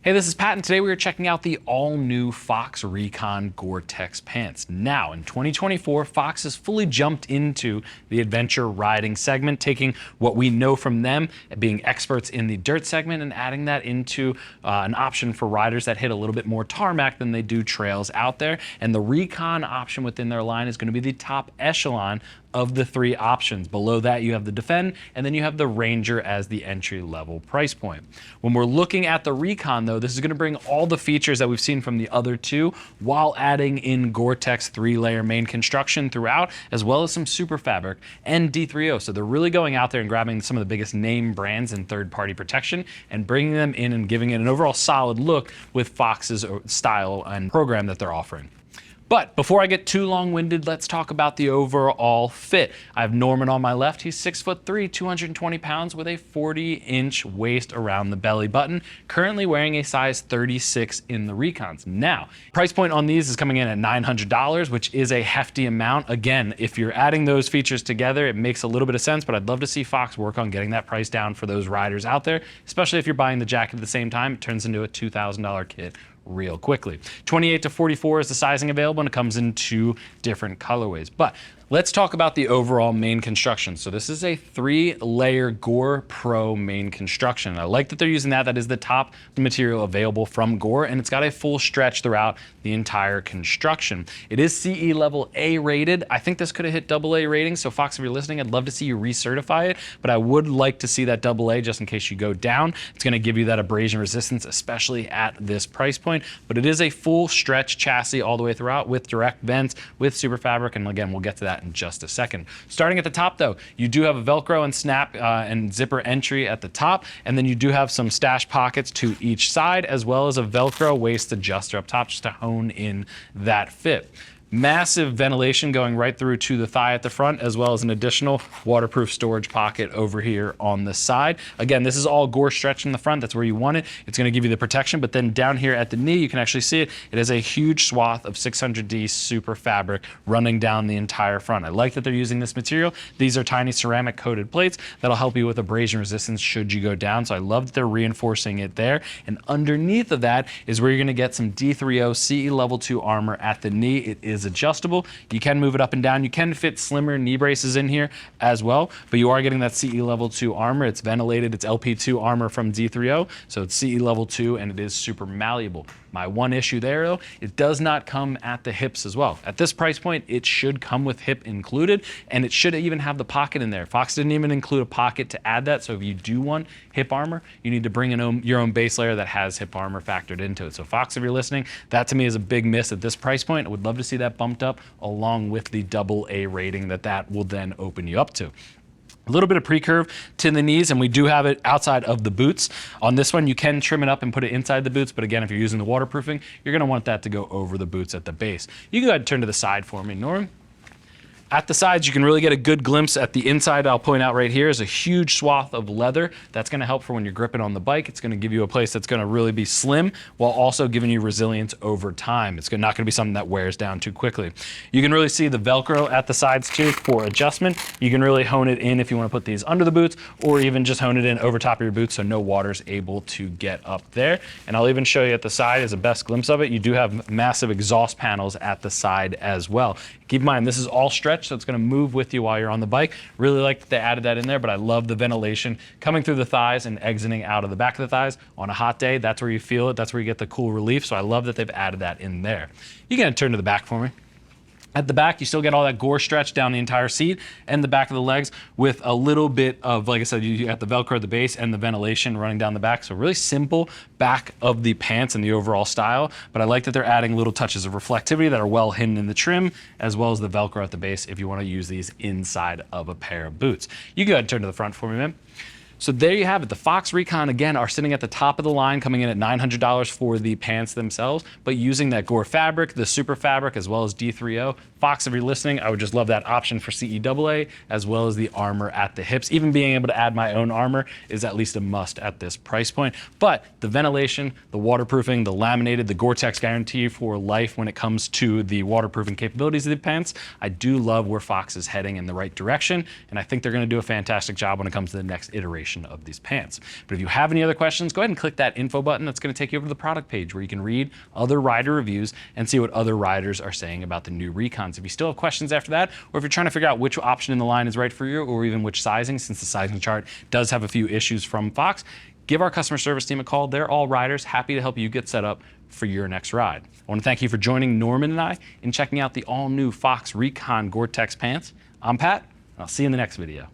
Hey, this is Pat, and today we are checking out the all-new Fox Recon Gore Tex pants. Now, in 2024, Fox has fully jumped into the adventure riding segment, taking what we know from them, being experts in the dirt segment, and adding that into an option for riders that hit a little bit more tarmac than they do trails out there. And the Recon option within their line is going to be the top echelon of the three options. Below that, you have the Defend, and then you have the Ranger as the entry-level price point. When we're looking at the Recon, though, this is going to bring all the features that we've seen from the other two, while adding in Gore Tex 3-layer main construction throughout, as well as some super fabric and D3O. So they're really going out there and grabbing some of the biggest name brands in third-party protection and bringing them in and giving it an overall solid look with Fox's style and program that they're offering. But before I get too long-winded, let's talk about the overall fit. I have Norman on my left. He's 6'3", 220 pounds with a 40-inch waist around the belly button, currently wearing a size 36 in the Recons. Now, price point on these is coming in at $900, which is a hefty amount. Again, if you're adding those features together, it makes a little bit of sense, but I'd love to see Fox work on getting that price down for those riders out there, especially if you're buying the jacket at the same time. It turns into a $2,000 kit real quickly. 28 to 44 is the sizing available, and it comes in two different colorways. But let's talk about the overall main construction. So this is a 3-layer Gore Pro main construction. I like that they're using that. That is the top material available from Gore, and it's got a full stretch throughout the entire construction. It is CE level A rated. I think this could have hit AA rating, so Fox, if you're listening, I'd love to see you recertify it, but I would like to see that AA just in case you go down. It's going to give you that abrasion resistance, especially at this price point, but it is a full stretch chassis all the way throughout with direct vents, with super fabric, and again, we'll get to that in just a second. Starting at the top, though, you do have a Velcro and snap and zipper entry at the top, and then you do have some stash pockets to each side, as well as a Velcro waist adjuster up top just to hone in that fit. Massive ventilation going right through to the thigh at the front, as well as an additional waterproof storage pocket over here on the side. Again, this is all Gore stretch in the front. That's where you want it. It's going to give you the protection, but then down here at the knee, you can actually see it. It has a huge swath of 600D super fabric running down the entire front. I like that they're using this material. These are tiny ceramic coated plates that'll help you with abrasion resistance should you go down. So I love that they're reinforcing it there. And underneath of that is where you're going to get some D3O CE level 2 armor at the knee. It is adjustable. You can move it up and down. You can fit slimmer knee braces in here as well, but you are getting that CE level 2 armor. It's ventilated. It's LP2 armor from D3O, so it's CE level 2, and it is super malleable. My one issue there, though, it does not come at the hips as well. At this price point, it should come with hip included, and it should even have the pocket in there. Fox didn't even include a pocket to add that, so if you do want hip armor, you need to bring in your own base layer that has hip armor factored into it. So Fox, if you're listening, that to me is a big miss at this price point. I would love to see that bumped up along with the AA rating that will then open you up to. A little bit of pre-curve to the knees, and we do have it outside of the boots. On this one, you can trim it up and put it inside the boots, but again, if you're using the waterproofing, you're going to want that to go over the boots at the base. You can go ahead and turn to the side for me, Norm. At the sides, you can really get a good glimpse at the inside. I'll point out right here is a huge swath of leather. That's going to help for when you're gripping on the bike. It's going to give you a place that's going to really be slim while also giving you resilience over time. It's not going to be something that wears down too quickly. You can really see the Velcro at the sides too for adjustment. You can really hone it in if you want to put these under the boots, or even just hone it in over top of your boots so no water's able to get up there. And I'll even show you at the side as a best glimpse of it. You do have massive exhaust panels at the side as well. Keep in mind, this is all stretch, so it's going to move with you while you're on the bike. Really like that they added that in there, but I love the ventilation coming through the thighs and exiting out of the back of the thighs. On a hot day, that's where you feel it. That's where you get the cool relief, so I love that they've added that in there. You can turn to the back for me. At the back, you still get all that Gore stretch down the entire seat and the back of the legs with a little bit of, like I said, you got the Velcro at the base and the ventilation running down the back. So really simple back of the pants and the overall style. But I like that they're adding little touches of reflectivity that are well hidden in the trim, as well as the Velcro at the base if you want to use these inside of a pair of boots. You can go ahead and turn to the front for me, man. So there you have it. The Fox Recon, again, are sitting at the top of the line, coming in at $900 for the pants themselves, but using that Gore fabric, the super fabric, as well as D3O. Fox, if you're listening, I would just love that option for CEAA, as well as the armor at the hips. Even being able to add my own armor is at least a must at this price point. But the ventilation, the waterproofing, the laminated, the Gore Tex guarantee for life when it comes to the waterproofing capabilities of the pants, I do love where Fox is heading in the right direction, and I think they're going to do a fantastic job when it comes to the next iteration generation of these pants. But if you have any other questions, go ahead and click that info button. That's going to take you over to the product page where you can read other rider reviews and see what other riders are saying about the new Recons. If you still have questions after that, or if you're trying to figure out which option in the line is right for you, or even which sizing, since the sizing chart does have a few issues from Fox, give our customer service team a call. They're all riders, happy to help you get set up for your next ride. I want to thank you for joining Norman and I in checking out the all-new Fox Recon Gore Tex pants. I'm Pat, and I'll see you in the next video.